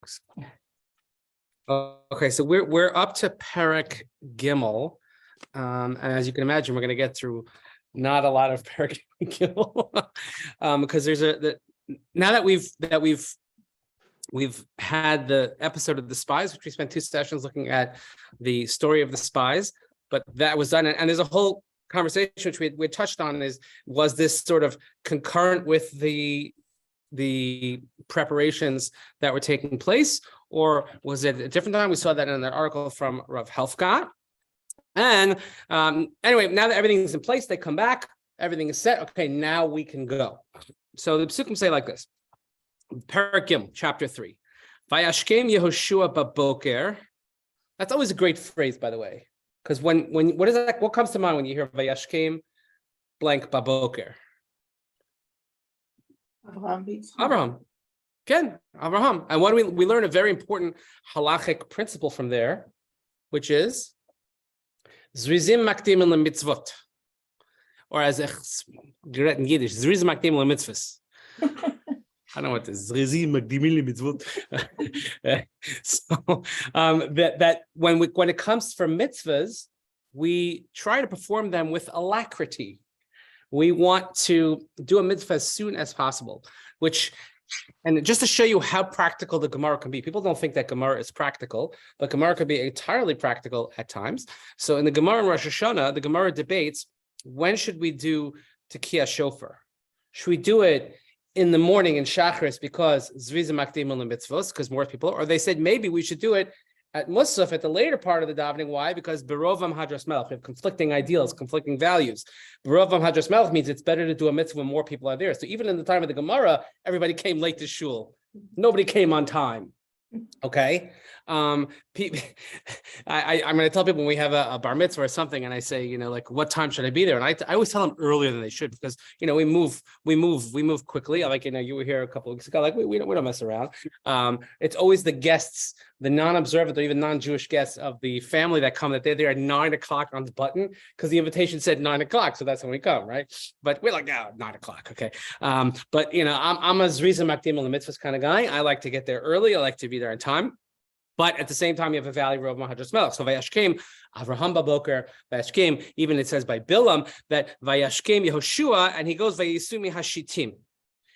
works. Okay, so we're up to Perek Gimel, and as you can imagine, we're going to get through not a lot of Perek Gimel, because there's now that we've had the episode of the spies, which we spent 2 sessions looking at the story of the spies, but that was done, and there's a whole conversation which we touched on was this sort of concurrent with the preparations that were taking place, or was it a different time? We saw that in the article from Rav Helfgott. And anyway, now that everything's in place, they come back, everything is set. Okay, now we can go. So the Psukim say like this: Perek Gimel, chapter 3. Vayashkem Yehoshua baboker. That's always a great phrase, by the way, because when what is that? What comes to mind when you hear Vayashkem blank baboker? Abraham. Again, Abraham. And what do we learn a very important halachic principle from there, which is Zrizim makdim mitzvot, or as Gerät in Yiddish, Zrizim makdim mitzvos. I don't know what this Zrizim makdim mitzvot. So that when it comes for mitzvahs, we try to perform them with alacrity. We want to do a mitzvah as soon as possible, and just to show you how practical the Gemara can be. People don't think that Gemara is practical, but Gemara can be entirely practical at times. So in the Gemara in Rosh Hashanah, the Gemara debates, when should we do Tekiyah Shofar? Should we do it in the morning in Shacharis because Zriza Makdim al Mitzvos, because more people, or they said maybe we should do it at Musaf at the later part of the davening. Why? Because Berovam Hadras Melech, we have conflicting ideals, conflicting values. Berovam Hadras Melech means it's better to do a mitzvah when more people are there. So even in the time of the Gemara, everybody came late to shul. Nobody came on time. Okay. I'm going to tell people when we have a bar mitzvah or something, and I say, like, what time should I be there? And I always tell them earlier than they should, because we move quickly. Like, you were here a couple of weeks ago. Like, we don't mess around. It's always the guests, the non-observant or even non-Jewish guests of the family that come, that they're there at 9 o'clock on the button because the invitation said 9 o'clock, so that's when we come, right? But we're like, 9 o'clock, okay. But I'm a Zriza Makdim al Mitzvahs kind of guy. I like to get there early. I like to be there on time. But at the same time, you have a valley road of Mahadras Melech. So Vayashkem, Avraham Baboker, Vayashkem, even it says by Bilam that Vayashkem Yehoshua, and he goes Vayisumi Hashitim.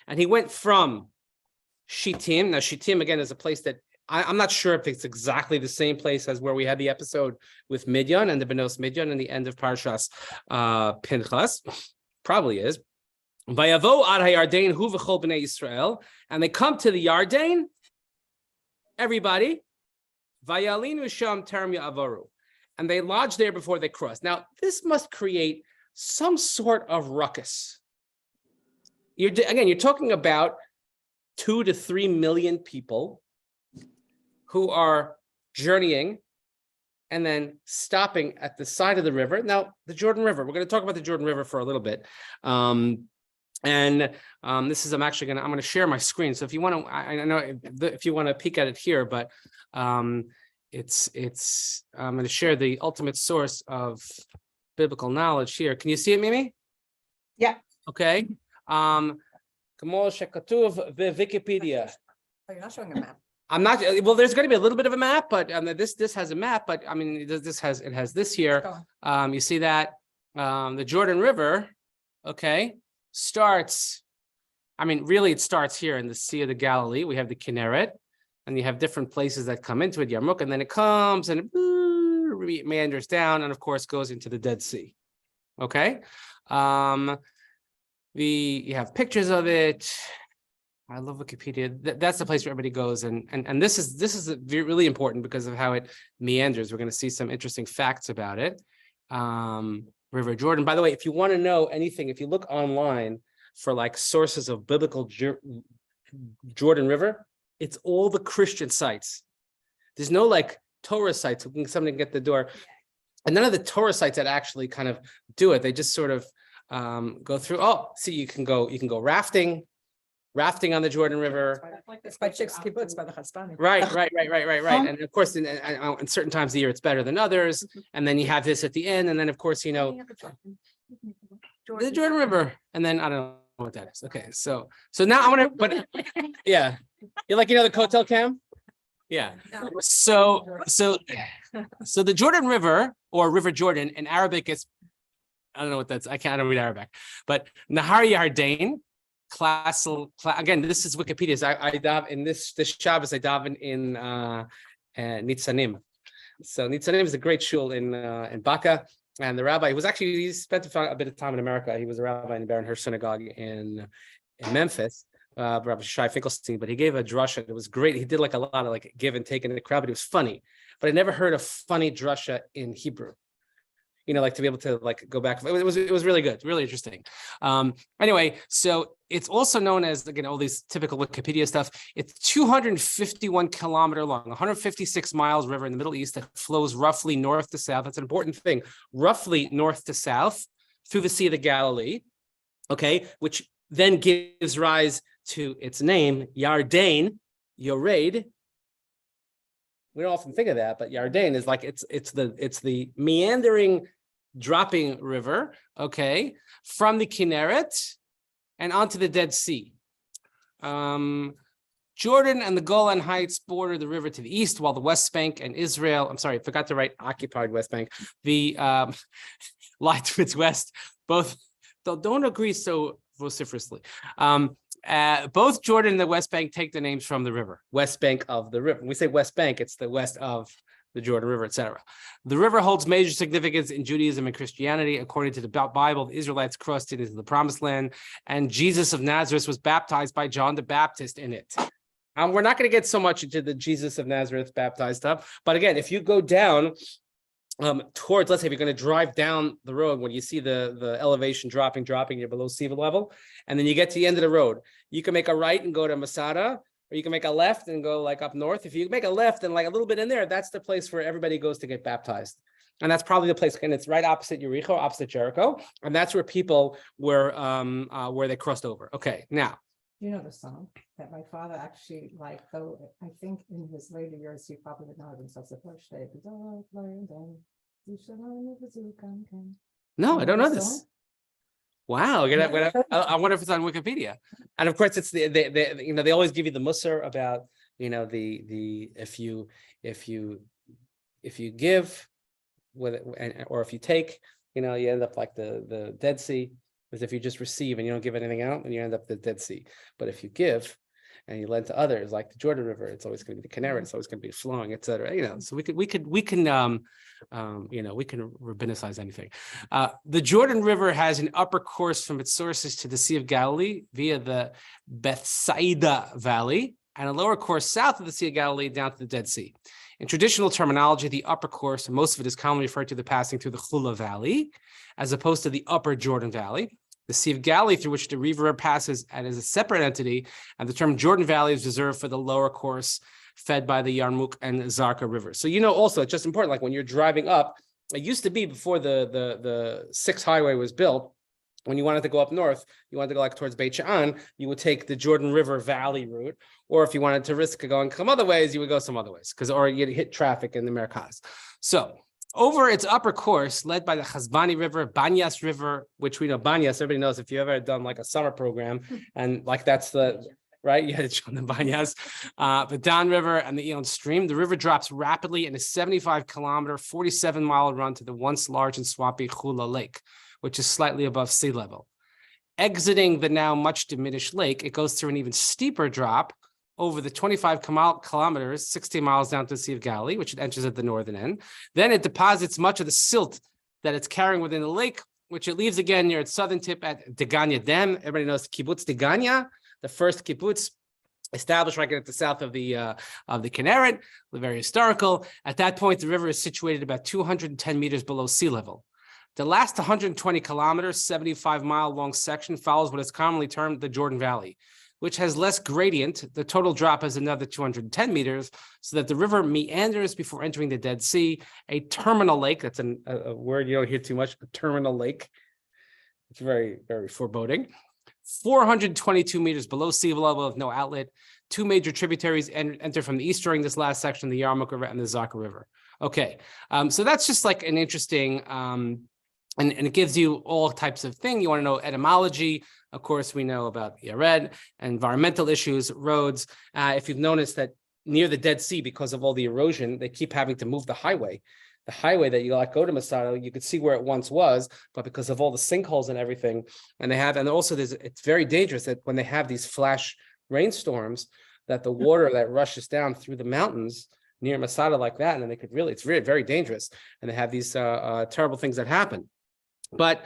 And he went from Shittim. Now, Shittim, again, is a place that I'm not sure if it's exactly the same place as where we had the episode with Midyan and the Benos Midyan in the end of Parshas Pinchas. Probably is. Vayavo ad hayardain hu v'chol b'nei Yisrael. And they come to the Yarden, everybody, Vayalinu Sham Terem Ya'avaru, and they lodge there before they cross. Now, this must create some sort of ruckus. You're talking about 2 to 3 million people who are journeying and then stopping at the side of the river. Now, the Jordan River, we're going to talk about the Jordan River for a little bit. This is, I'm going to share my screen. So if you want to, I know if you want to peek at it here, but I'm going to share the ultimate source of biblical knowledge here. Can you see it, Mimi? Yeah. Okay. Kamol Shekatuv Wikipedia. Oh, you're not showing a map. I'm not. Well, there's going to be a little bit of a map, but this has a map. But I mean, it has this here. You see that the Jordan River, okay, starts. I mean, really, it starts here in the Sea of the Galilee. We have the Kinneret, and you have different places that come into it, Yarmuk, and then it comes and it meanders down, and of course goes into the Dead Sea. Okay, you have pictures of it. I love Wikipedia. That's the place where everybody goes, and this is really important because of how it meanders. We're going to see some interesting facts about it. River Jordan. By the way, if you want to know anything, if you look online for like sources of biblical Jordan River, it's all the Christian sites. There's no like Torah sites. Somebody can get the door, and none of the Torah sites that actually kind of do it. They just sort of go through. Oh, see, you can go rafting on the Jordan River. It's by Chicks Kibbutz, by the Chaspani. Right. And of course, in certain times of the year, it's better than others. And then you have this at the end. And then, of course, the Jordan River. And then I don't know what that is. Okay, so now I want to, but yeah. You like, the Kotel Cam? Yeah. So the Jordan River or River Jordan in Arabic is, I don't know what that's. I don't read Arabic, but Nahar Yarden, again, this is Wikipedia. So I daven in this Shabbos. I daven in Nitzanim. So Nitzanim is a great shul in Baka, and the rabbi he spent a bit of time in America. He was a rabbi in the Baron Hirsch Synagogue in Memphis. Rabbi Shai Finkelstein, but he gave a drasha. It was great. He did like a lot of like give and take in the crowd, but it was funny. But I never heard a funny drasha in Hebrew. Like to be able to like go back. It was really good, really interesting. Anyway, so it's also known as, again, all these typical Wikipedia stuff. It's 251 kilometer long, 156 miles river in the Middle East that flows roughly north to south. That's an important thing. Roughly north to south through the Sea of the Galilee. Okay, which then gives rise to its name, Yarden, Yored. We don't often think of that, but Yarden is like it's the meandering, dropping river, okay, from the Kinneret and onto the Dead Sea. Jordan and the Golan Heights border the river to the east, while the West Bank and Israel, I'm sorry, I forgot to write occupied West Bank, the lie to its west, both don't agree so vociferously. Both Jordan and the West Bank take the names from the river, West Bank of the river. When we say West Bank, it's the west of the Jordan River, etc. The river holds major significance in Judaism and Christianity. According to the Bible, the Israelites crossed it into the Promised Land, and Jesus of Nazareth was baptized by John the Baptist in it. We're not going to get so much into the Jesus of Nazareth baptized stuff, but again, if you go down towards, let's say if you're going to drive down the road, when you see the elevation dropping, you're below sea level, and then you get to the end of the road, you can make a right and go to Masada, or you can make a left and go like up north. If you make a left and like a little bit in there, that's the place where everybody goes to get baptized. And that's probably the place, and it's right opposite Yericho, opposite Jericho, and that's where people were where they crossed over. Okay, now. You know the song that my father actually liked, though I think in his later years he probably would not have himself the first day. No, I don't know this. Wow, I wonder if it's on Wikipedia. And of course, it's they always give you the musar about the if you give with it, or if you take, you end up like the Dead Sea. Is if you just receive and you don't give anything out, and you end up the Dead Sea. But if you give and you lend to others, like the Jordan River, it's always going to be the Kinneret, it's always going to be flowing, etc. So we can rabbinicize anything. The Jordan River has an upper course from its sources to the Sea of Galilee via the Bethsaida Valley, and a lower course south of the Sea of Galilee down to the Dead Sea. In traditional terminology, the upper course, most of it is commonly referred to the passing through the Chula Valley, as opposed to the upper Jordan Valley. The Sea of Galilee, through which the river passes, and is a separate entity, and the term Jordan Valley is reserved for the lower course fed by the Yarmouk and Zarka rivers. So also, it's just important, like when you're driving up, it used to be before the 6 highway was built, when you wanted to go up north, you wanted to go like towards Beit Sha'an, you would take the Jordan River Valley route, or if you wanted to risk going some other ways, you would go some other ways, or you'd hit traffic in the Merkaz. So over its upper course, led by the Chazbani River, Banyas River, which we know Banyas, everybody knows if you ever done like a summer program, and like that's the, right? You had to show the Banyas, the Dan River and the Elon Stream. The river drops rapidly in a 75-kilometer, 47-mile run to the once large and swampy Chula Lake, which is slightly above sea level. Exiting the now much diminished lake, it goes through an even steeper drop over the 25 kilometers, 16 miles down to the Sea of Galilee, which it enters at the northern end. Then it deposits much of the silt that it's carrying within the lake, which it leaves again near its southern tip at Degania Dem. Everybody knows Kibbutz Degania, the first kibbutz established right at the south of the Kinneret, very historical. At that point, the river is situated about 210 meters below sea level. The last 120 kilometers, 75-mile long section follows what is commonly termed the Jordan Valley, which has less gradient. The total drop is another 210 meters, so that the river meanders before entering the Dead Sea, a terminal lake. That's a word you don't hear too much, a terminal lake. It's very, very foreboding. 422 meters below sea level with no outlet. 2 major tributaries enter from the east during this last section, the Yarmouk River and the Zarka River. Okay, so that's just like an interesting, and it gives you all types of things. You want to know etymology. Of course, we know about Yared, environmental issues, roads. If you've noticed that near the Dead Sea, because of all the erosion, they keep having to move the highway. The highway that you go to Masada, you could see where it once was, but because of all the sinkholes and everything, and also it's very dangerous that when they have these flash rainstorms, that the water that rushes down through the mountains near Masada like that, and then it's very, very dangerous, and they have these terrible things that happen. But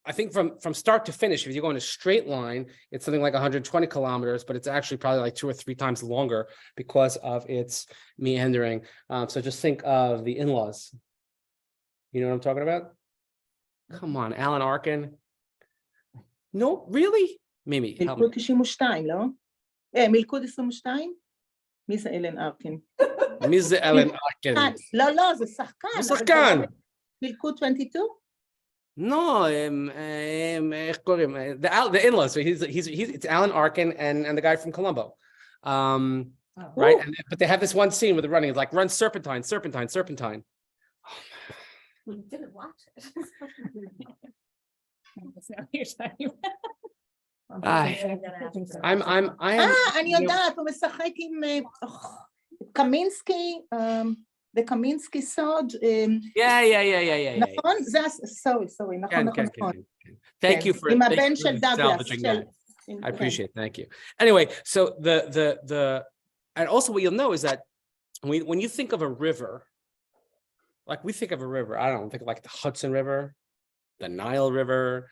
I think from start to finish, if you go in a straight line, it's something like 120 kilometers, but it's actually probably like 2 or 3 times longer because of its meandering. So just think of the in-laws. You know what I'm talking about? Come on, Alan Arkin. No, really? Mimi, help me. מלכוד 92, לא? מלכוד 22? מי זה אלן ארקין? מי זה אלן ארקין? לא, זה שחקן. זה שחקן. מלכוד 22? No, איך קוראים? The in-laws. So it's Alan Arkin and the guy from Colombo. Right? But they have this one scene where they're running, it's like run serpentine. We didn't watch it. I am. אני יודעת, הוא משחק עם קמינסקי, בקמינסקי סוד. Yeah. נכון? זה, sorry, נכון. Thank you for עם הבן של דאגלס. I appreciate it. Thank you. Anyway, so and also what you'll know is that when you think of a river, like we think of a river, I don't think of like the Hudson River, the Nile River,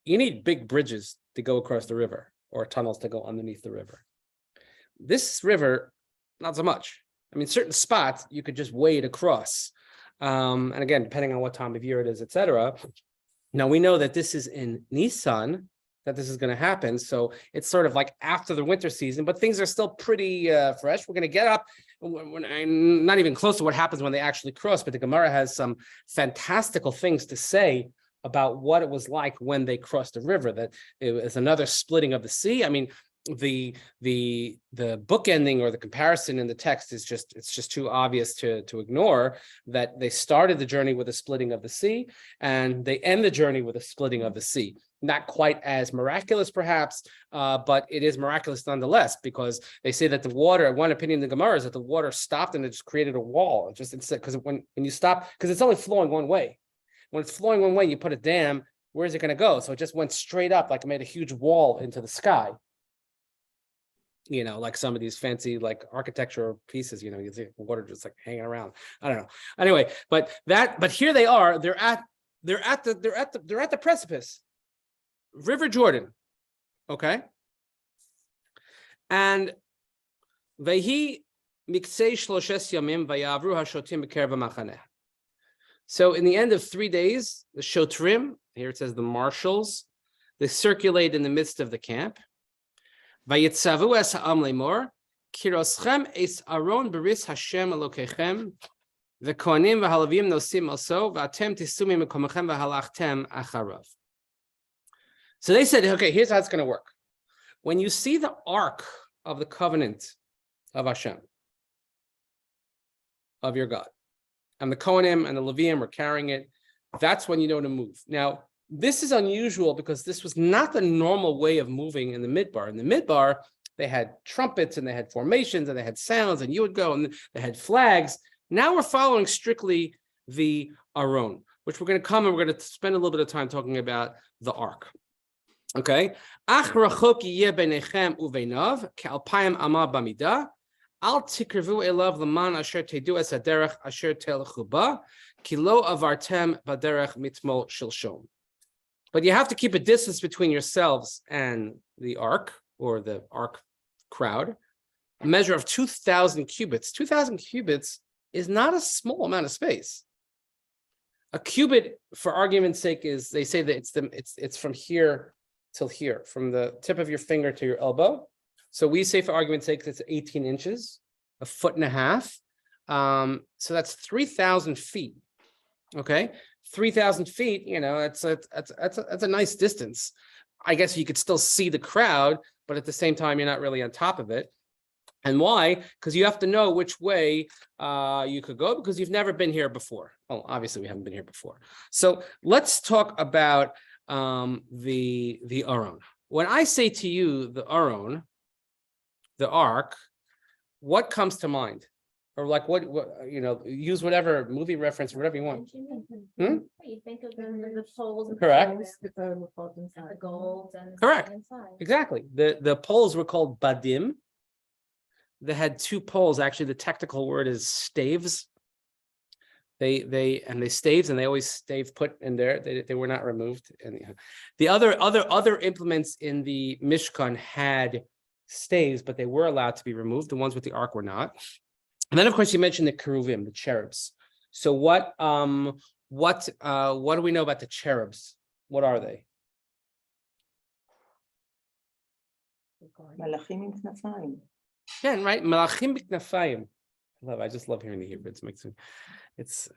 you need big bridges to go across the river or tunnels to go underneath the river. This river, not so much. I mean, certain spots you could just wade across. And again, depending on what time of year it is, etc. Now we know that this is in Nisan, that this is going to happen. So it's sort of like after the winter season, but things are still pretty fresh. We're going to get up. I'm not even close to what happens when they actually cross, but the Gemara has some fantastical things to say about what it was like when they crossed the river, that it was another splitting of the sea. I mean, the bookending or the comparison in the text is just too obvious to ignore, that they started the journey with a splitting of the sea and they end the journey with a splitting of the sea. Not quite as miraculous, perhaps, but it is miraculous nonetheless, because they say that the water, one opinion in the Gemara is that the water stopped and it just created a wall. It just instead, because when you stop, because it's only flowing one way. When it's flowing one way, you put a dam, where is it going to go? So it just went straight up, like it made a huge wall into the sky. Like some of these fancy like architecture pieces, you see water just like hanging around. I don't know. Anyway, but here they are. They're at the precipice, River Jordan. Okay. And Vehi miksei shloshes yamim vayavru hashotim b'kerev ha'machaneh. So in the end of 3 days, the shotrim, here it says the marshals, they circulate in the midst of the camp. Vayitzavu es ha'am lemor, kiroschem es Aron beris Hashem Elokechem, v'kohanim v'halavim nosim also, v'atem tisumi mekomechem v'halachtem acharav. So they said, okay, here's how it's going to work. When you see the ark of the covenant of Hashem, of your God, and the Kohanim and the Leviim are carrying it, that's when you know to move. Now, this is unusual because this was not the normal way of moving in the Midbar. In the Midbar, they had trumpets and they had formations and they had sounds, and you would go and they had flags. Now we're following strictly the Aron, which we're going to come and we're going to spend a little bit of time talking about the ark. Okay. Ach rachok yeh beinechem uveinav ke'alpayim amah bamidah. Al tikravu elav leman asher tedu es haderech asher telchu ba ki lo avartem baderech mitmol shilshom. But you have to keep a distance between yourselves and the ark, or the ark crowd, a measure of 2,000 cubits. 2,000 cubits is not a small amount of space. A cubit, for argument's sake, is, they say that it's from here till here, from the tip of your finger to your elbow. So we say, for argument's sake, it's 18 inches, 1.5 feet. So that's 3,000 feet. Okay, 3,000 feet. That's a nice distance. I guess you could still see the crowd, but at the same time, you're not really on top of it. And why? Because you have to know which way you could go, because you've never been here before. Well, obviously we haven't been here before. So let's talk about the Aron. When I say to you the Aron, the ark, what comes to mind? Or like what use whatever movie reference, whatever you want. You think of the poles. And Correct. the gold and. Correct. inside. Exactly. The poles were called badim. They had two poles. Actually, the technical word is staves. They staves, and they always stave put in there. They were not removed. And the other implements in the Mishkan had staves, but they were allowed to be removed. The ones with the ark were not. And then, of course, you mentioned the cheruvim, the cherubs. So what do we know about the cherubs? What are they? מלאכים עם כנפיים. Yeah, right. Malachim b'knafayim. I just love hearing the Hebrew. It makes me. It's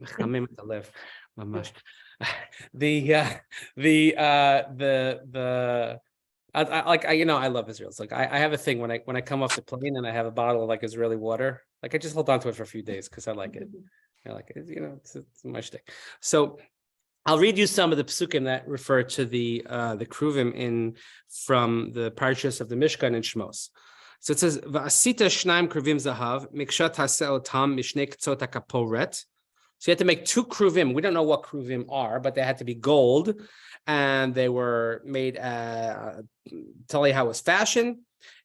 mechamim at the lev, mamash. I love Israel. It's like I have a thing when I come off the plane and I have a bottle of like Israeli water. Like I just hold on to it for a few days because I like it. I like it. It's my shtick. So I'll read you some of the psukim that refer to the kruvim from the parashas of the Mishkan and Shmos. So it says, "Va'asita shnaim kruvim zahav mikshat haseotam mishnei ktzot hakaporet." So you had to make two kruvim. We don't know what kruvim are, but they had to be gold, and they were made. Tell you how it was fashioned,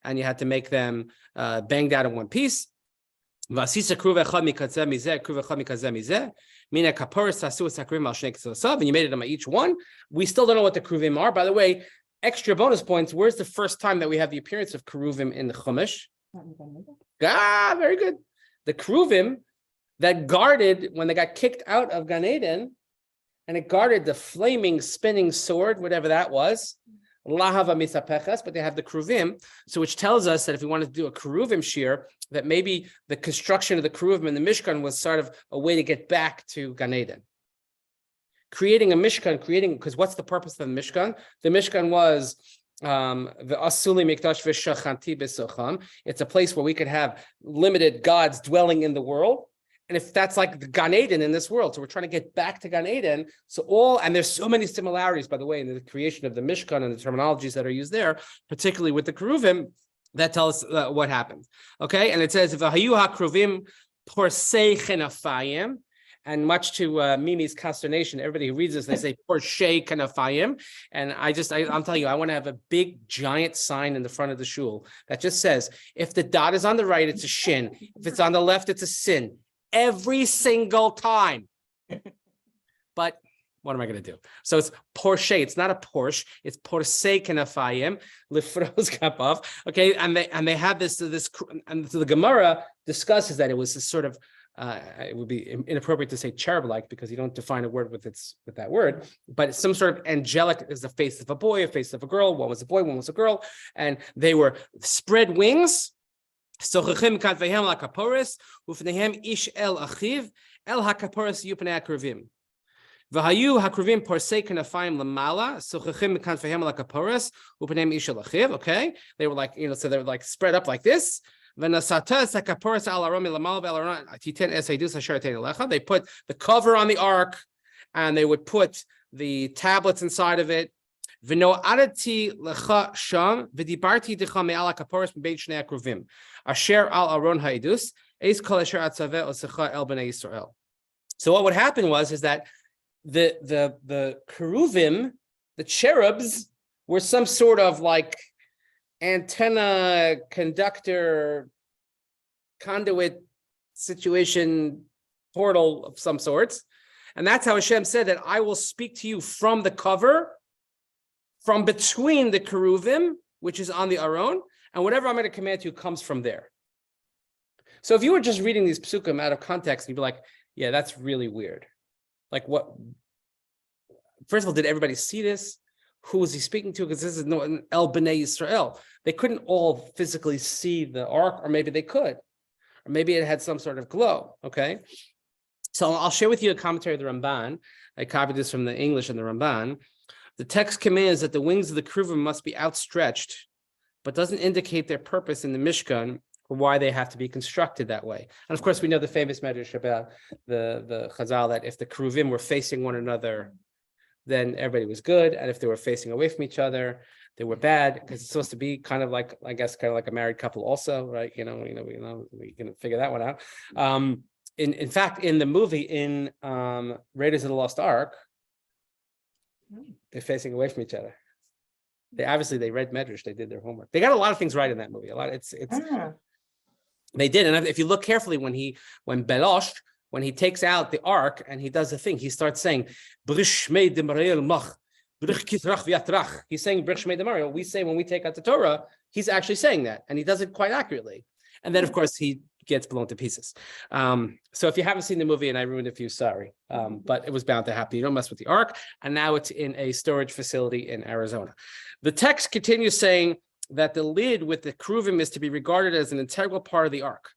and you had to make them banged out in one piece. V'asisa kruv echad mikazeh mizeh, kruv echad mikazeh mizeh. Mina kaporet tasu sakrim al shnei ktzot, and you made it on each one. We still don't know what the kruvim are. By the way. Extra bonus points. Where's the first time that we have the appearance of keruvim in the Chumash? Very good. The keruvim that guarded when they got kicked out of Gan Eden, and it guarded the flaming, spinning sword, whatever that was. Lahava misapeches, but they have the keruvim, so which tells us that if we wanted to do a keruvim shiur, that maybe the construction of the keruvim in the Mishkan was sort of a way to get back to Gan Eden. Creating a Mishkan, because what's the purpose of the Mishkan? The Mishkan was it's a place where we could have limited gods dwelling in the world. And if that's like the Gan Eden in this world, so we're trying to get back to Gan Eden. And there's so many similarities, by the way, in the creation of the Mishkan and the terminologies that are used there, particularly with the Keruvim, that tell us what happened. Okay, and it says, V'hayu ha-kruvim porsei chenafayim. And much to Mimi's consternation, everybody who reads this, they say Porsche Kanafayim. And I'm telling you, I want to have a big giant sign in the front of the shul that just says, if the dot is on the right, it's a shin. If it's on the left, it's a sin. Every single time. But what am I going to do? So it's Porsche. It's not a Porsche. It's Porsche Kanafayim. Lifros Kapov. Okay, and they have this, and so the Gemara discusses that it was this sort of. It would be inappropriate to say cherub-like because you don't define a word with that word, but it's some sort of angelic is the face of a boy, a face of a girl. One was a boy, one was a girl, and they were spread wings. Ish el achiv el hakaporis yupanei hakruvim. V'hayu hakruvim porsei kanafayim lamala sochachim kanfehem lakaporis upaneim ish el achiv. Okay, they were like so they were like spread up like this. They put the cover on the ark, and they would put the tablets inside of it. So what would happen is that the cheruvim, the cherubs, were some sort of like antenna, conductor, conduit situation, portal of some sorts. And that's how Hashem said that I will speak to you from the cover, from between the keruvim, which is on the Aron, and whatever I'm going to command you comes from there. So if you were just reading these psukim out of context, you'd be like, yeah, that's really weird. Like what? First of all, did everybody see this? Who was he speaking to? Because this is no El B'nai Yisrael. They couldn't all physically see the ark, or maybe they could. Or maybe it had some sort of glow, okay? So I'll share with you a commentary of the Ramban. I copied this from the English and the Ramban. The text commands that the wings of the keruvim must be outstretched, but doesn't indicate their purpose in the Mishkan or why they have to be constructed that way. And of course, we know the famous medrash about the Chazal that if the keruvim were facing one another, then everybody was good. And if they were facing away from each other, They were bad because it's supposed to be kind of like, I guess, kind of like a married couple also, right? We can figure that one out. In fact, in the movie, in Raiders of the Lost Ark, they're facing away from each other. They read Medrash, they did their homework. They got a lot of things right in that movie. They did. And if you look carefully, when Belosh, when he takes out the ark and he does the thing, he starts saying, he's saying Brich Shmei Demariel. We say when we take out the Torah, he's actually saying that, and he does it quite accurately. And then, of course, he gets blown to pieces. So if you haven't seen the movie, and I ruined it for you, sorry. But it was bound to happen. You don't mess with the ark. And now it's in a storage facility in Arizona. The text continues saying that the lid with the keruvim is to be regarded as an integral part of the ark.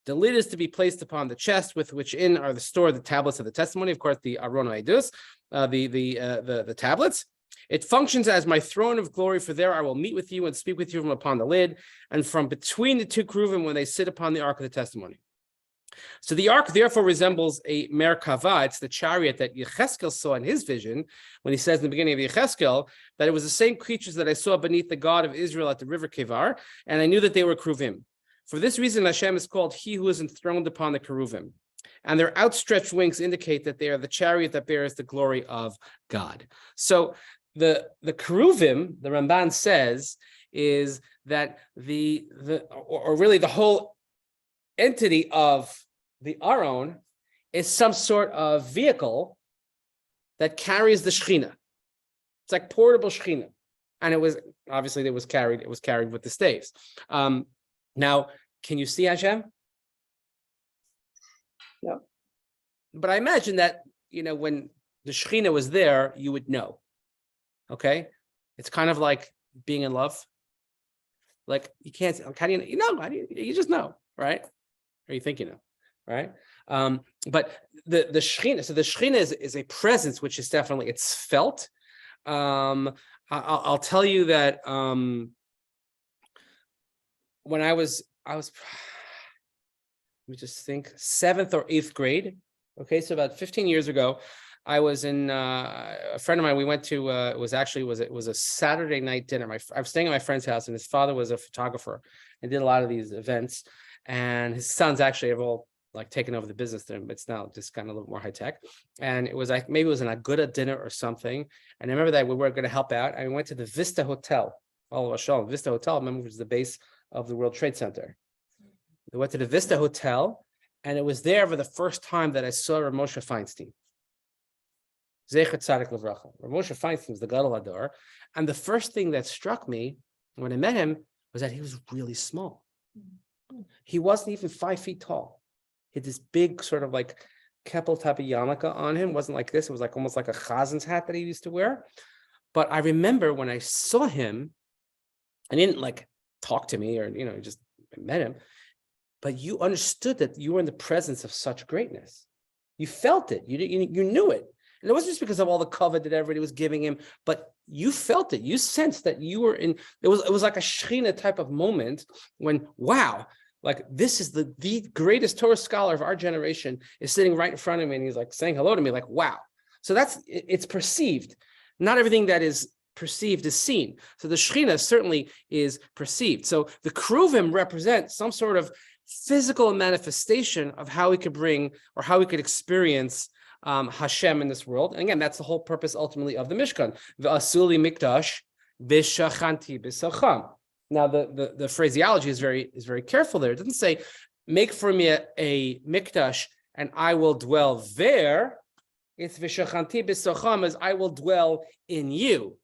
The lid is to be placed upon the chest with which in are stored the tablets of the testimony, of course, the Aron HaEdus, the tablets. It functions as my throne of glory, for there I will meet with you and speak with you from upon the lid, and from between the two keruvim when they sit upon the ark of the testimony. So the ark therefore resembles a Merkava. It's the chariot that Yecheskel saw in his vision when he says in the beginning of Yecheskel that it was the same creatures that I saw beneath the God of Israel at the river Kevar, and I knew that they were keruvim. For this reason, Hashem is called He who is enthroned upon the keruvim. And their outstretched wings indicate that they are the chariot that bears the glory of God. So the keruvim, the Ramban says, is that really the whole entity of the Aron is some sort of vehicle that carries the Shekhinah. It's like portable Shekhinah. And it was carried with the staves. Now, can you see Hashem? Yeah. But I imagine that, when the Shekhinah was there, you would know. Okay? It's kind of like being in love. Like, you can't, how do you know? You just know, right? Or you think you know, right? But the Shekhinah, so the Shekhinah is a presence, which is definitely, it's felt. I'll tell you that when I was, let me just think, 7th or 8th grade. Okay, so about 15 years ago, I was in a friend of mine. We went to it was a Saturday night dinner. I was staying at my friend's house, and his father was a photographer and did a lot of these events. And his sons actually have all like taken over the business there, but it's now just kind of a little more high tech. And it was like maybe it was an Aguda dinner or something. And I remember that we were going to help out. And we went to the Vista Hotel. Vista Hotel, remember, was the base of the World Trade Center. We went to the Vista Hotel, and it was there for the first time that I saw Rav Moshe Feinstein. Zecher Tzadik Livracha. Rav Moshe Feinstein was the Gadol Hador. And the first thing that struck me when I met him was that he was really small. He wasn't even 5 feet tall. He had this big sort of like keppel type of yarmulke on him. It wasn't like this. It was like almost like a chazen's hat that he used to wear. But I remember when I saw him, I didn't like talk to me or, just met him, but you understood that you were in the presence of such greatness. You felt it. You knew it. And it wasn't just because of all the cover that everybody was giving him, but you felt it. You sensed that you were in, it was like a Shekhinah type of moment when, wow, like this is the greatest Torah scholar of our generation is sitting right in front of me, and he's like saying hello to me, like, wow. So it's perceived. Not everything that is perceived is seen. So the Shekhinah certainly is perceived. So the keruvim represent some sort of physical manifestation of how we could bring or how we could experience Hashem in this world. And again, that's the whole purpose ultimately of the Mishkan. V'asuli mikdash b'shachanti b'sacham. Now the phraseology is very careful there. It doesn't say, make for me a mikdash and I will dwell there. It's v'shachanti b'sacham, as I will dwell in you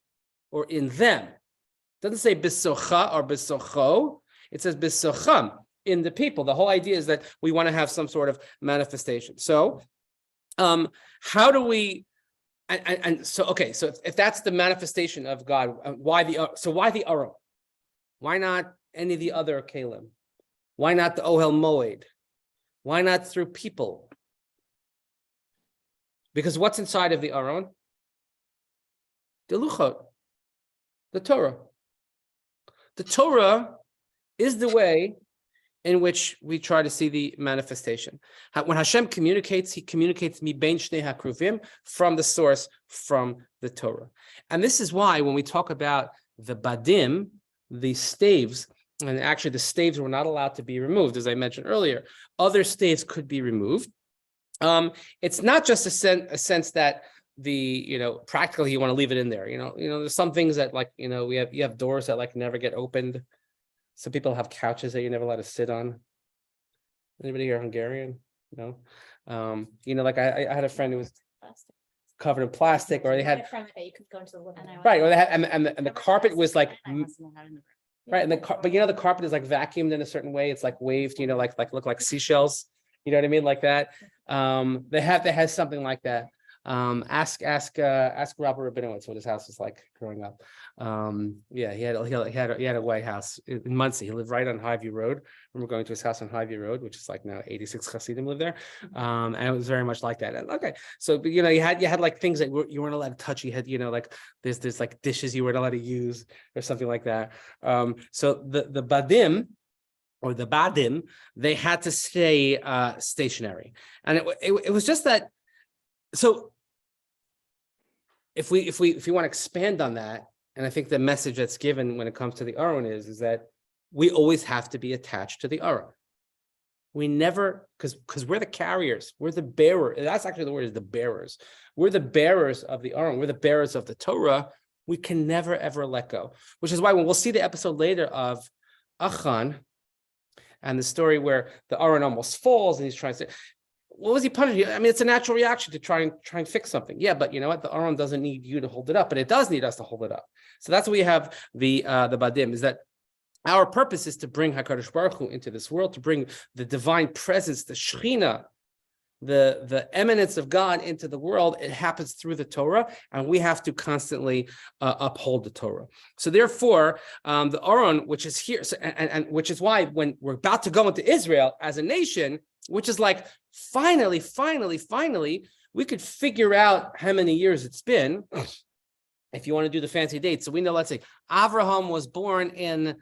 or in them. It doesn't say b'socha or b'socho. It says b'socham, in the people. The whole idea is that we want to have some sort of manifestation. So how do we, so if that's the manifestation of God, why the Aron? Why not any of the other Kalim? Why not the Ohel Moed? Why not through people? Because what's inside of the Aron? The Luchot, the Torah. The Torah is the way in which we try to see the manifestation. When Hashem communicates, he communicates mi bein shnei hakruvim, from the source, from the Torah. And this is why when we talk about the badim, the staves, and actually the staves were not allowed to be removed, as I mentioned earlier. Other staves could be removed. It's not just a sense that practically you want to leave it in there. There's some things that you have doors that never get opened. Some people have couches that you're never allowed to sit on. Anybody here Hungarian? No. I had a friend who was covered in plastic, or they had You could go into the living room. right, or they had and the carpet was right, and but the carpet is vacuumed in a certain way. It's waved, look like seashells. You know what I mean, like that. They have something like that. Ask Robert Rabinowitz what his house was like growing up. He had a white house in Muncie. He lived right on Highview Road. We're going to his house on Highview Road, which is now 86 Hasidim live there. And it was very much like that. And okay, so you had things that you weren't allowed to touch. You had there's dishes you weren't allowed to use or something like that. So the badim, or the badim, they had to stay stationary, and it was just that. So if we want to expand on that, and I think the message that's given when it comes to the Aron is that we always have to be attached to the Aron. We never, because we're the carriers, we're the bearer. That's actually the word, is the bearers. We're the bearers of the Aron. We're the bearers of the Torah. We can never ever let go. Which is why when we'll see the episode later of Achan and the story where the Aron almost falls and he's trying to. What was he punished? I mean, it's a natural reaction to try and fix something. Yeah, but you know what? The Aron doesn't need you to hold it up, but it does need us to hold it up. So that's what we have the Badim, is that our purpose is to bring HaKadosh Baruch Hu into this world, to bring the divine presence, the Shekhinah, the eminence of God into the world. It happens through the Torah, and we have to constantly uphold the Torah. So therefore, the Aron, which is here, and which is why when we're about to go into Israel as a nation, which is finally, we could figure out how many years it's been, if you want to do the fancy dates. So we know, let's say, Avraham was born in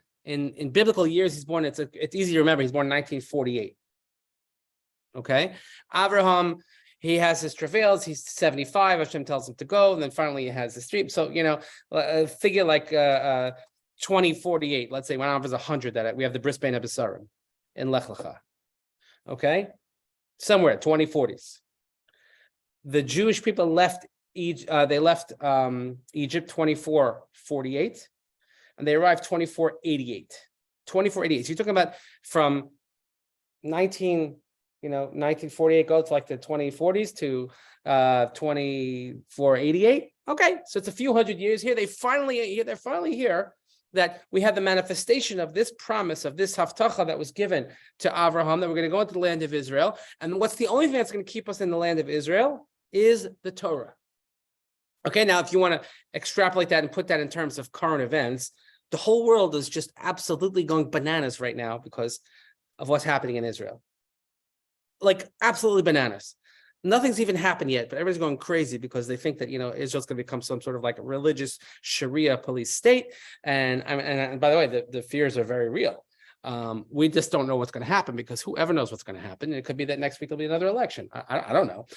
biblical years. He's born, it's easy to remember, he's born in 1948. Okay, Avraham, he has his travails, he's 75, Hashem tells him to go, and then finally he has his dream. So, figure 2048, let's say, when Avraham is 100, that we have the Bris Bein HaBesarim in Lech Lecha. Okay, somewhere 2040s. The Jewish people left Egypt. They left Egypt 2448, and they arrived 2488. 2488. So you're talking about from 1948 go to the 2040s to 2488. Okay, so it's a few hundred years here. They're finally here. That we had the manifestation of this promise, of this haftacha that was given to Avraham, that we're going to go into the land of Israel. And what's the only thing that's going to keep us in the land of Israel is the Torah. Okay, now if you want to extrapolate that and put that in terms of current events, the whole world is just absolutely going bananas right now because of what's happening in Israel. Absolutely bananas. Nothing's even happened yet, but everybody's going crazy because they think that Israel's going to become some sort of a religious Sharia police state. And by the way, the fears are very real. We just don't know what's going to happen, because whoever knows what's going to happen. It could be that next week there'll be another election. I don't know.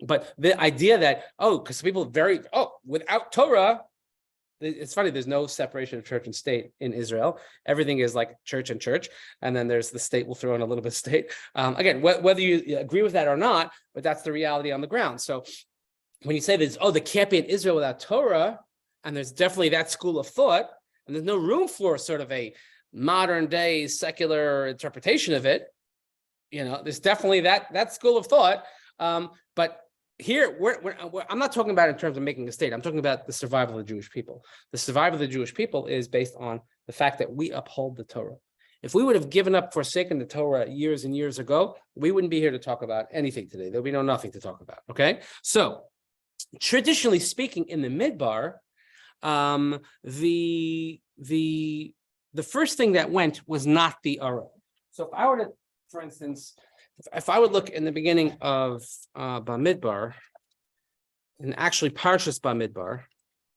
But the idea that because people without Torah. It's funny, there's no separation of church and state in Israel. Everything is church and church. And then there's the state, we'll throw in a little bit of state. Again, whether you agree with that or not, but that's the reality on the ground. So when you say this, there can't be an Israel without Torah, and there's definitely that school of thought, and there's no room for sort of a modern day secular interpretation of it, there's definitely that school of thought. But here, I'm not talking about in terms of making a state. I'm talking about the survival of the Jewish people. The survival of the Jewish people is based on the fact that we uphold the Torah. If we would have given up, forsaken the Torah years and years ago, we wouldn't be here to talk about anything today. There'll be nothing to talk about, okay? So, traditionally speaking, in the Midbar, the first thing that went was not the Aron. So if I were to, for instance, if I would look in the beginning of Bamidbar, and actually Parshas Bamidbar,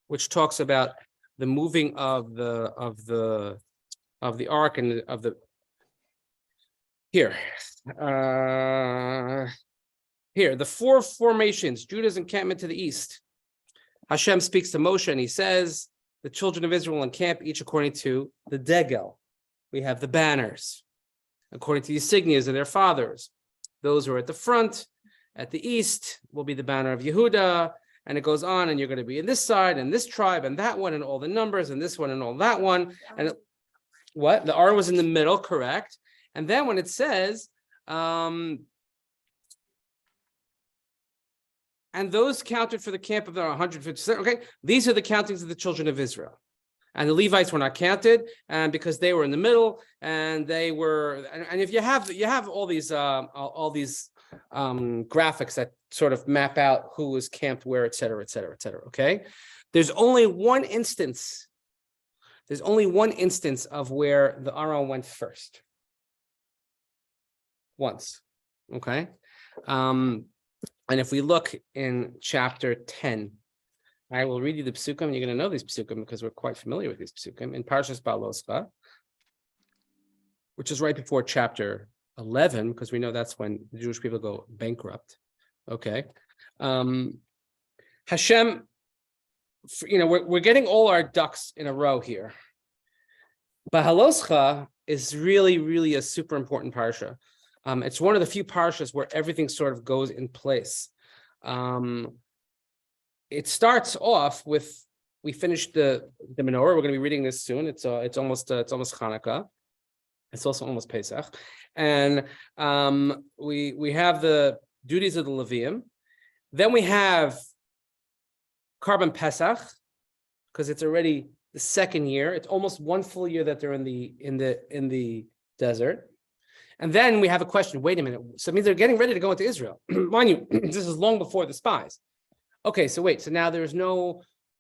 which talks about the moving of the ark and of the here the four formations, Judah's encampment to the east. Hashem speaks to Moshe and he says, the children of Israel encamp each according to the degel. We have the banners, according to the insignias of their fathers. Those who are at the front, at the east, will be the banner of Yehuda, and it goes on, and you're going to be in this side, and this tribe, and that one, and all the numbers, and this one, and all that one. And what? The R was in the middle, correct. And then when it says, and those counted for the camp of the 150, okay, these are the countings of the children of Israel. And the Levites were not counted, and because they were in the middle, and they were, and if you have all these graphics that sort of map out who was camped where, et cetera, et cetera, et cetera. Okay, there's only one instance. There's only one instance of where the Aron went first. Once, okay, and if we look in chapter 10. I will read you the psukim. You're going to know these psukim because we're quite familiar with these psukim in Parshas Baloscha, which is right before chapter 11, because we know that's when the Jewish people go bankrupt. Okay, Hashem, we're getting all our ducks in a row here. Baloscha is really, really a super important parsha. It's one of the few parshas where everything sort of goes in place. It starts off with, we finished the menorah. We're going to be reading this soon. It's almost Hanukkah. It's also almost Pesach, and we have the duties of the Levium. Then we have Carbon Pesach, because it's already the second year. It's almost one full year that they're in the desert. And then we have a question. Wait a minute. So it means they're getting ready to go into Israel. Mind you, this is long before the spies. Okay, so wait, so now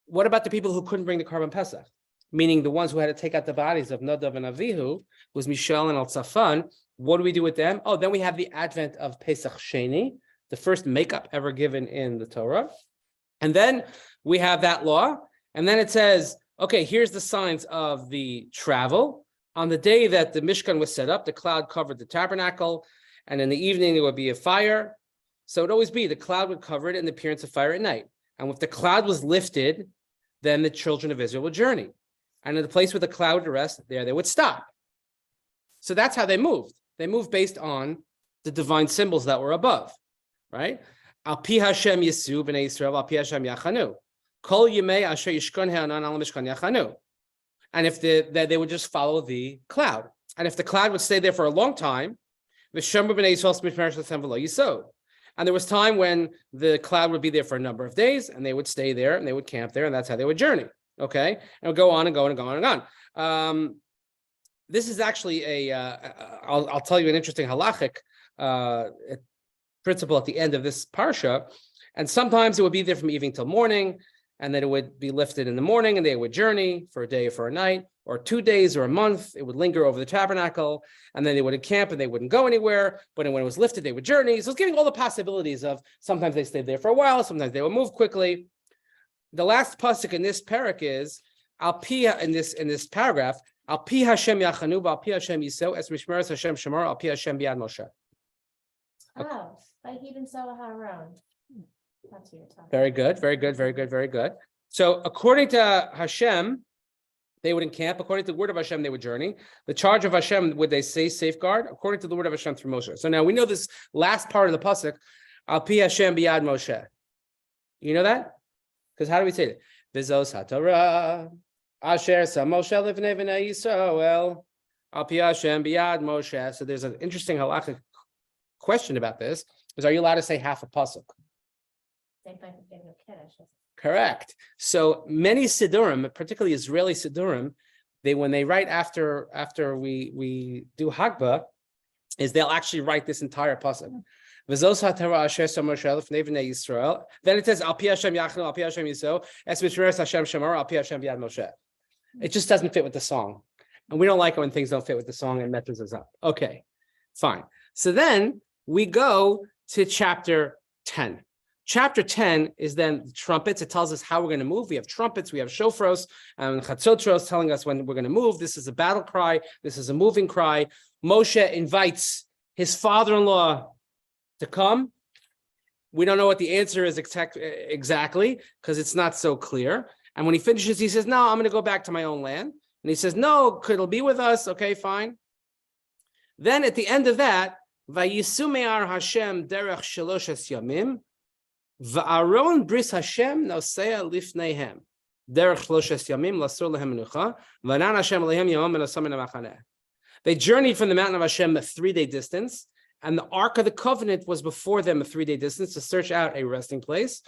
what about the people who couldn't bring the Carbon Pesach? Meaning the ones who had to take out the bodies of Nadav and Avihu, was Mishael and Al-Safan. What do we do with them? Oh, then we have the advent of Pesach Sheni, the first makeup ever given in the Torah. And then we have that law. And then it says, okay, here's the signs of the travel. On the day that the Mishkan was set up, the cloud covered the tabernacle, and in the evening there would be a fire. So it would always be the cloud would cover it in the appearance of fire at night. And if the cloud was lifted, then the children of Israel would journey. And in the place where the cloud would rest, there they would stop. So that's how they moved. They moved based on the divine symbols that were above, right? Al pi Hashem Yesu b'nei Yisrael, al pi Hashem Yachanu. Kol yimei asher yishkon ha'anan al mishkan Yachanu. And if they would just follow the cloud. And if the cloud would stay there for a long time, v'shamru b'nei Yisrael s'mishmeres l'sem v'lo yisod. And there was time when the cloud would be there for a number of days, and they would stay there, and they would camp there, and that's how they would journey. Okay, and it would go on and go on and go on and on. This is actually I'll tell you an interesting halachic principle at the end of this parsha. And sometimes it would be there from evening till morning, and then it would be lifted in the morning, and they would journey for a day or for a night, or 2 days or a month. It would linger over the tabernacle, and then they would encamp and they wouldn't go anywhere. But when it was lifted, they would journey. So it's giving all the possibilities of sometimes they stayed there for a while, sometimes they would move quickly. The last pasuk in this Perek is Al Pi in this paragraph. Al Pi Hashem Yachanu, Al Pi Hashem Yiso, Es Mishmeres Hashem Shamar, Al Pi Hashem Biad Moshe. Oh, by even so Haron. That's what you're talking. Very good, very good, very good, very good. So according to Hashem, they would encamp. According to the word of Hashem, they would journey. The charge of Hashem, would they say safeguard? According to the word of Hashem through Moshe. So now we know this last part of the pasuk, Al Pi Hashem Biad Moshe. You know that? Because how do we say it? Vizos HaTorah, Asher Sa Moshe Lifnei Bnei Yisrael, Al Pi Hashem Biad Moshe. So there's an interesting halachic question about this. Is, are you allowed to say half a pasuk? Same thing with getting a kiddush. Correct. So many Siddurim, particularly Israeli Siddurim, when they write after we do Hagbah, is they'll actually write this entire pasuk. Then it says Al Pi Hashem Yachnu, Al Pi Hashem Yiso, Es Mishmeres Hashem Shamar, Al Pi Hashem Biad Moshe. It just doesn't fit with the song, and we don't like it when things don't fit with the song and messes us up. Okay, fine. So then we go to chapter 10. Chapter 10 is then trumpets. It tells us how we're going to move. We have trumpets, we have shofros, and chatzotros telling us when we're going to move. This is a battle cry. This is a moving cry. Moshe invites his father-in-law to come. We don't know what the answer is exactly because it's not so clear. And when he finishes, he says, no, I'm going to go back to my own land. And he says, no, it'll be with us. Okay, fine. Then at the end of that, Vayisu me'ar Hashem derech sheloshes yamim, va'aron bris Hashem nosea lifneihem, derech sheloshes yamim lasur lehem menucha, v'anan Hashem lehem yamam menasam min ha'machaneh. They journeyed from the mountain of Hashem a 3-day distance, and the Ark of the Covenant was before them a 3-day distance to search out a resting place.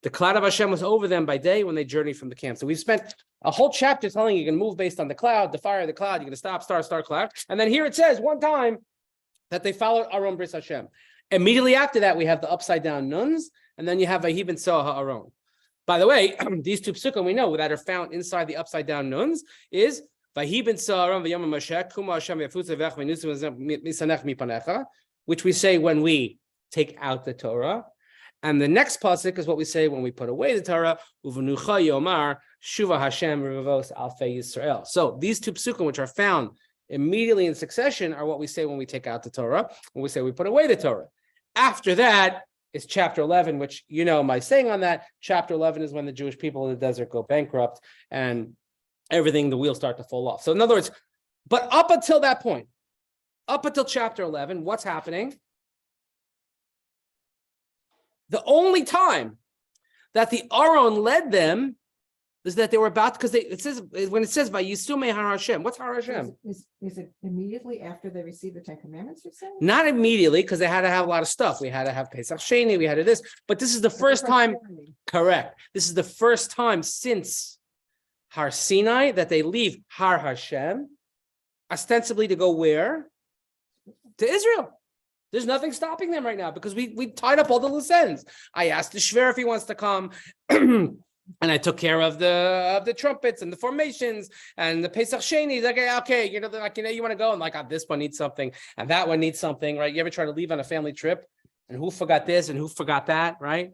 The cloud of Hashem was over them by day when they journeyed from the camp. So we've spent a whole chapter telling you can move based on the cloud, the fire of the cloud. You're going to stop, start, cloud. And then here it says one time that they followed Aron Bris Hashem. Immediately after that, we have the upside down nuns, and then you have Vahi ben Soha Aron. By the way, these two psukim we know that are found inside the upside down nuns is Vahi ben Soha Aron v'yom Moshe kuma Hashem yafutze v'ech v'nusu misanech mipanecha, which we say when we take out the Torah. And the next pasuk is what we say when we put away the Torah, Uvenucha Yomar, Shuva Hashem Revavos Alfei Yisrael. So these two psukim, which are found immediately in succession, are what we say when we take out the Torah, when we say we put away the Torah. After that is chapter 11, which you know my saying on that. Chapter 11 is when the Jewish people in the desert go bankrupt and everything, the wheels start to fall off. So in other words, but up until that point, up until chapter 11, what's happening? The only time that the Aron led them is that they were about, because it says when it says by Yisume Har Hashem. What's Har Hashem? Is it immediately after they received the 10 Commandments, you're saying? Not immediately, because they had to have a lot of stuff. We had to have Pesach Sheni, we had to this, but this is the first time. Correct. This is the first time since Har Sinai that they leave Har Hashem, ostensibly to go where? To Israel. There's nothing stopping them right now because we tied up all the loose ends. I asked the Shver if he wants to come, and I took care of the trumpets and the formations and the Pesach Sheni. Like, okay, you want to go, and like, this one needs something and that one needs something, right? You ever try to leave on a family trip, and who forgot this and who forgot that, right?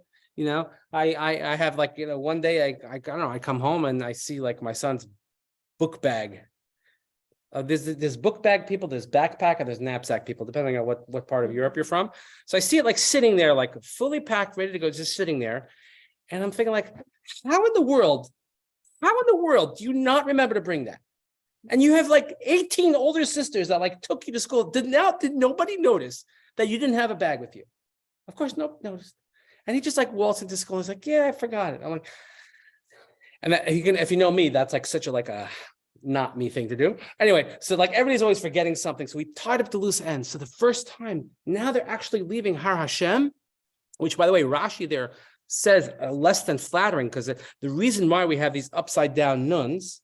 I have one day I don't know, I come home and I see like my son's book bag. There's book bag people, there's backpack, and there's knapsack people, depending on what part of Europe you're from. So I see it like sitting there, like fully packed, ready to go, just sitting there. And I'm thinking like, how in the world do you not remember to bring that? And you have like 18 older sisters that like took you to school. Did nobody notice that you didn't have a bag with you? Of course, nobody noticed. And he just like waltzed into school. He's like, yeah, I forgot it. I'm like, and that, if you know me, that's like such a not me thing to do. Anyway, so like everybody's always forgetting something. So we tied up the loose ends. So the first time, now they're actually leaving Har Hashem, which by the way, Rashi there says less than flattering, because the reason why we have these upside down nuns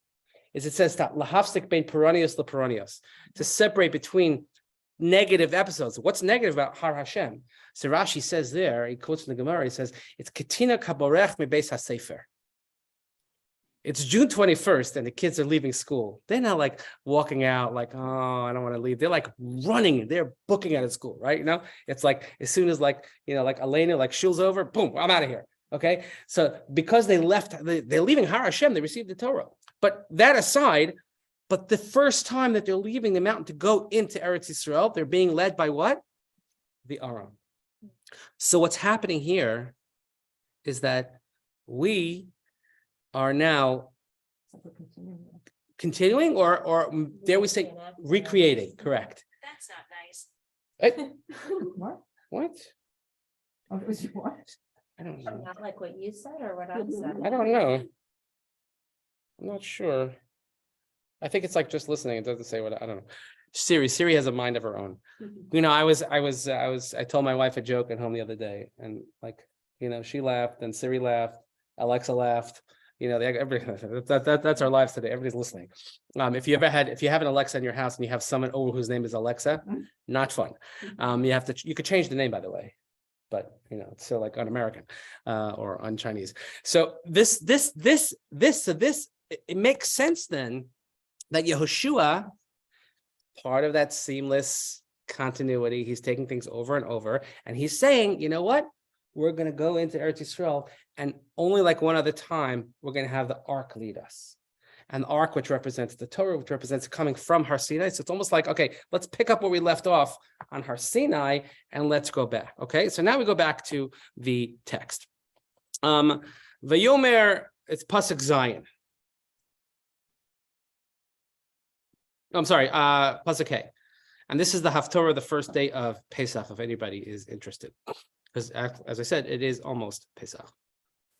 is it says that lahafsik bein peronios leperonios, to separate between negative episodes. What's negative about Har Hashem? So Rashi says there, he quotes in the Gemara, he says, it's Ketina kaborech mebeis haSefer. It's June 21st and the kids are leaving school. They're not like walking out like, oh, I don't want to leave. They're like running. They're booking out of school, right? It's like as soon as like Elena, like shul's over, boom, I'm out of here. Okay. So because they left, they're leaving Har Hashem, they received the Torah. But that aside, but the first time that they're leaving the mountain to go into Eretz Yisrael, they're being led by what? The Aron. So what's happening here is that we are now continuing or dare we say recreating, correct? That's not nice. What? Oh, it was what? I don't know. Not like what you said or what I said. I don't know. I'm not sure. I think it's like just listening. It doesn't say what I don't know. Siri has a mind of her own. I told my wife a joke at home the other day, and like, she laughed and Siri laughed, Alexa laughed. That's our lives today. Everybody's listening. If you have an Alexa in your house and you have someone over whose name is Alexa, not fun. You could change the name, by the way, but it's still like un-American or un-Chinese. So this it makes sense then that Yehoshua, part of that seamless continuity, he's taking things over and over, and he's saying, you know what? We're going to go into Eretz Yisrael, and only like one other time, we're going to have the Ark lead us. And the Ark, which represents the Torah, which represents coming from Har Sinai. So it's almost like, okay, let's pick up where we left off on Har Sinai, and let's go back. Okay, so now we go back to the text. Vayomer it's Pasuk Zion. I'm sorry, Pasuk Hey. And this is the Haftorah, the first day of Pesach, if anybody is interested. Because as I said, it is almost Pesach.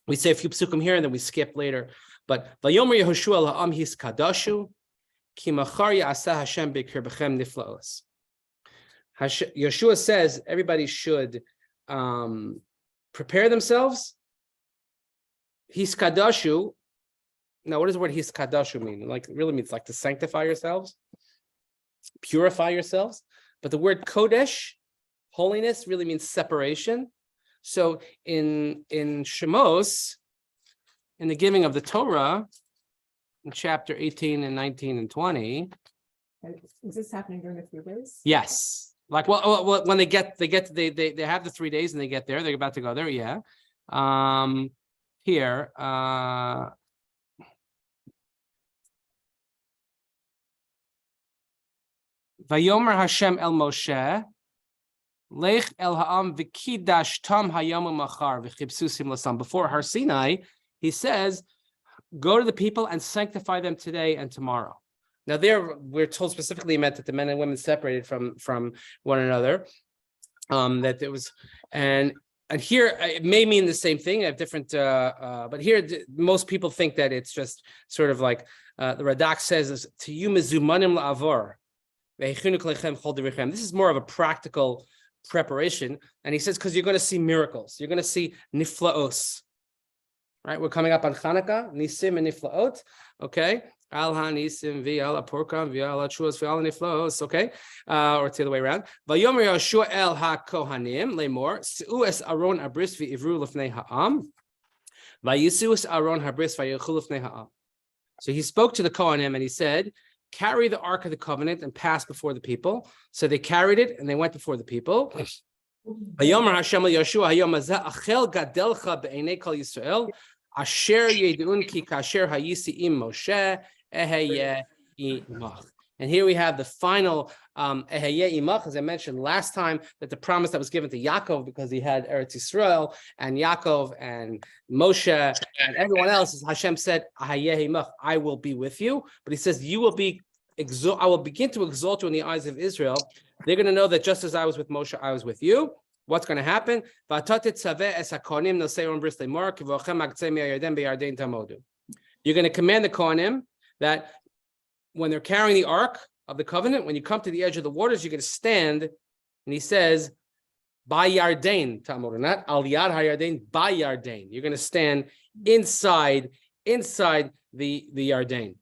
We say a few psukim here and then we skip later. But Vayomer Yehoshua la'am his kadashu, ki machar ya'aseh Hashem b'kirbechem niflaos. Yeshua says everybody should prepare themselves. His kadashu. Now, what does the word his kadashu mean? Like, it really means like to sanctify yourselves, purify yourselves. But the word kodesh, holiness, really means separation. So in Shemos, in the giving of the Torah, in chapter 18 and 19 and 20. Is this happening during the 3 days? Yes. Like, well, when they have the 3 days and they get there, they're about to go there. Yeah. Here, Vayomer Hashem el Moshe, Lech el ha'am v'kidash tam hayam machar v'chibsusim lasam. Before Har Sinai, he says, go to the people and sanctify them today and tomorrow. Now there, we're told specifically meant that the men and women separated from one another. That it was, and here it may mean the same thing. I have different, but here most people think that it's just sort of like the Radak says, to you mezumanim la'avor. This is more of a practical preparation. And he says, because you're going to see miracles. You're going to see niflaos. Right? We're coming up on Chanukah, nisim and niflaot. Okay. Al ha-nisim v'al ha-porkam v'al ha-chuas v'al niflaos. Okay. Or it's the other way around. Vayomer Yehoshua el ha-kohanim lemor se'u es aron abris v'ivru l'fnei ha'am v'yisu es aron habris v'yechu l'fnei ha'am. So he spoke to the Kohanim and he said, carry the Ark of the Covenant and pass before the people. So they carried it and they went before the people. Vayomer Hashem Yehoshua hayom hazeh achel gadelcha be'enei kol Yisrael asher yedun ki kasher hayisi im Moshe eheyeh imach. And here we have the final eheyeh imach, as I mentioned last time, that the promise that was given to Yaakov because he had Eretz Yisrael, and Yaakov and Moshe and everyone else, Hashem said, eheyeh imach, I will be with you. But he says, you will be I will begin to exalt you in the eyes of Israel. They're going to know that just as I was with Moshe, I was with you. What's going to happen? You're going to command the Kohanim that when they're carrying the Ark of the Covenant, when you come to the edge of the waters, you're going to stand, and he says, by Yarden, Tamor, not Al Yad HaYarden, by Yarden. You're going to stand inside the Yarden.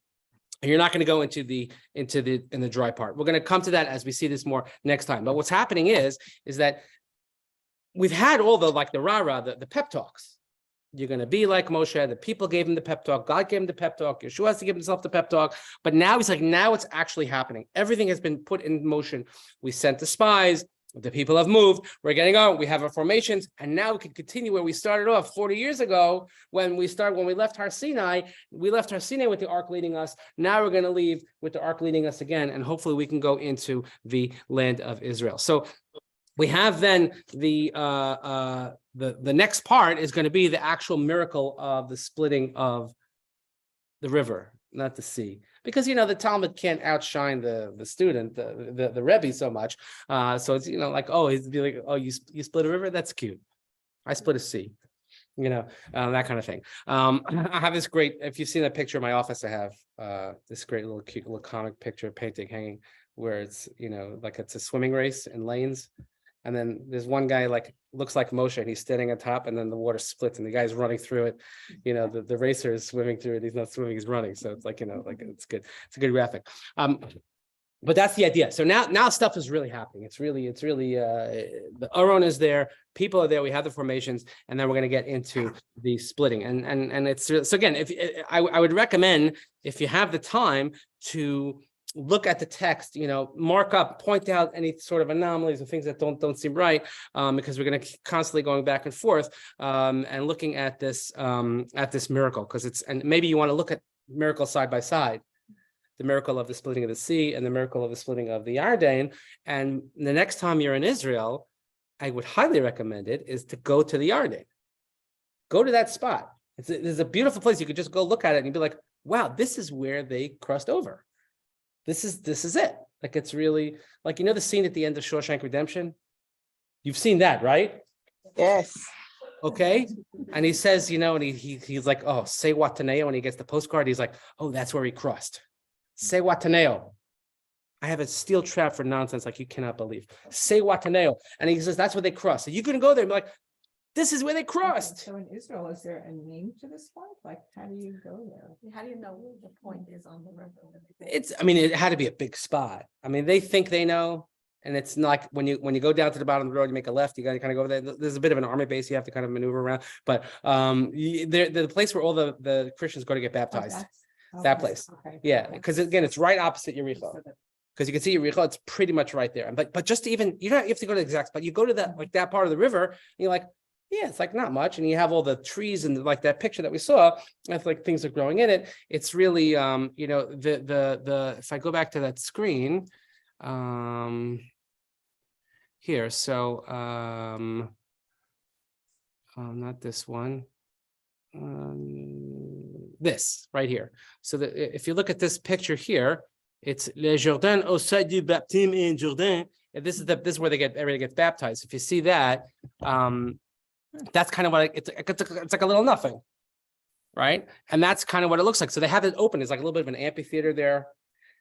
And you're not going to go into the dry part. We're going to come to that as we see this more next time. But what's happening is that we've had all the rah-rah, the pep talks. You're going to be like Moshe. The people gave him the pep talk. God gave him the pep talk. Yeshua has to give himself the pep talk. But now he's like, now it's actually happening. Everything has been put in motion. We sent the spies. The people have moved. We're getting on. We have our formations. And now we can continue where we started off 40 years ago when we left Har Sinai. We left Har Sinai with the Ark leading us. Now we're going to leave with the Ark leading us again. And hopefully we can go into the land of Israel. So we have then the next part is going to be the actual miracle of the splitting of the river, not the sea, because the Talmud can't outshine the student, the Rebbe so much. So it's like, oh, he'd be like, oh, you split a river, that's cute. I split a sea, that kind of thing. I have this great. If you've seen that picture in my office, I have this great little cute little comic picture painting hanging where it's like it's a swimming race in lanes. And then there's one guy looks like Moshe, and he's standing on top, and then the water splits, and the guy's running through it. The racer is swimming through it. He's not swimming; he's running. So it's it's good. It's a good graphic. But that's the idea. So now stuff is really happening. It's really the Aron is there, people are there. We have the formations, and then we're going to get into the splitting. And it's so again, if I would recommend, if you have the time, to look at the text, mark up, point out any sort of anomalies or things that don't seem right, because we're going to keep constantly going back and forth and looking at this miracle, and maybe you want to look at miracles side by side, the miracle of the splitting of the sea and the miracle of the splitting of the Yarden. And the next time you're in Israel, I would highly recommend it is to go to the Yarden, go to that spot. It's a beautiful place. You could just go look at it and you'd be like, wow, this is where they crossed over. This is it. Like, it's really like, the scene at the end of Shawshank Redemption. You've seen that, right? Yes. Okay. And he says, and he's like, oh, say Wataneo. When he gets the postcard, he's like, oh, that's where he crossed. Say Wataneo. I have a steel trap for nonsense like you cannot believe. Say Wataneo. And he says, that's where they crossed. So you're going to go there and be like, this is where they crossed. So in Israel, is there a name to this point? Like, how do you go there? How do you know where the point is on the river? It had to be a big spot. They think they know. And it's not like when you go down to the bottom of the road, you make a left, you got to kind of go there. There's a bit of an army base you have to kind of maneuver around. But the place where all the Christians go to get baptized. That place. Okay. Yeah, because again, it's right opposite Yericho. Because you can see Yericho, it's pretty much right there. But just to even, you have to go to the exact spot. You go to that part of the river, and you're like, yeah, it's like not much. And you have all the trees and like that picture that we saw, it's like things are growing in it. It's really if I go back to that screen, here, so not this one. This right here. So if you look at this picture here, it's Le Jourdain au site du baptême in Jourdain. And this is where everybody gets baptized. If you see that, that's kind of what it's like a little nothing, right? And that's kind of what it looks like. So they have it open. It's like a little bit of an amphitheater there,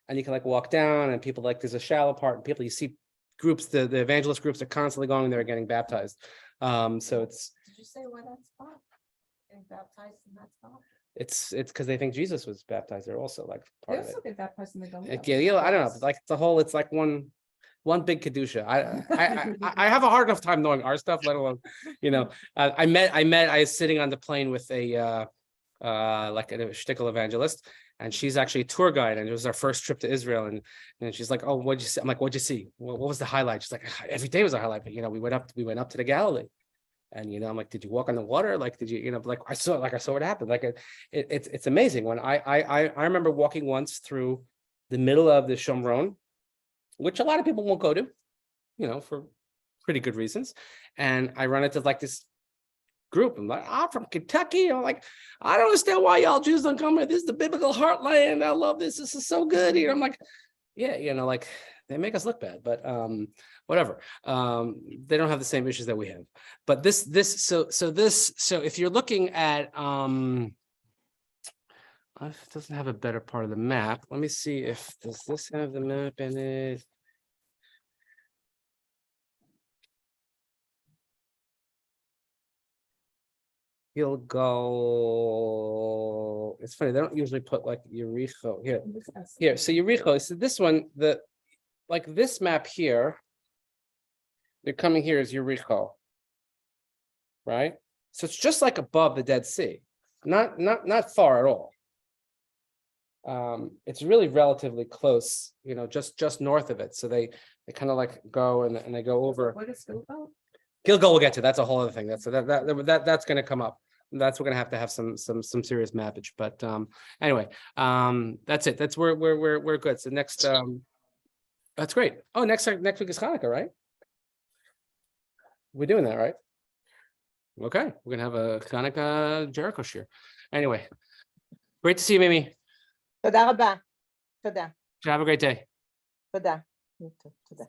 and you can like walk down, and people there's a shallow part, and people you see groups, the evangelist groups are constantly going there getting baptized. So it's. Did you say why that spot? Getting baptized in that spot? It's because they think Jesus was baptized there also, like part of it. Look at that person. They don't. I don't know. Like it's like one big kedusha. I have a hard enough time knowing our stuff, let alone, I was sitting on the plane with a like a shtickle evangelist, and she's actually a tour guide, and it was our first trip to Israel, and she's like, oh, what'd you see? I'm like, what'd you see? What was the highlight? She's like, every day was a highlight, but we went up to the Galilee. And I'm like, did you walk on the water? Like, did you, like I saw what happened. Like it's amazing. When I remember walking once through the middle of the Shomron, which a lot of people won't go to, for pretty good reasons. And I run into like this group. I'm like, I'm from Kentucky. I'm like, I don't understand why y'all Jews don't come here. This is the biblical heartland. I love this. This is so good. I'm like, yeah, like they make us look bad, but whatever. They don't have the same issues that we have. But so if you're looking at it doesn't have a better part of the map. Let me see does this have the map in it? Gilgal. It's funny, they don't usually put like Yericho here. So Yericho, so this one, like this map here, they're coming here is Yericho, right? So it's just like above the Dead Sea, not far at all. It's really relatively close, just north of it. So they kind of like go and they go over. What is Gilgal? Gilgal we'll get to. That's a whole other thing. That's going to come up. We're going to have some serious mappage. But anyway, that's it. That's where we're good. So next, that's great. Oh, next week is Hanukkah, right? We're doing that, right? Okay, we're gonna have a Hanukkah Jericho Shiur. Anyway, great to see you, Mimi. תודה רבה. תודה. Have a great day. תודה. תודה.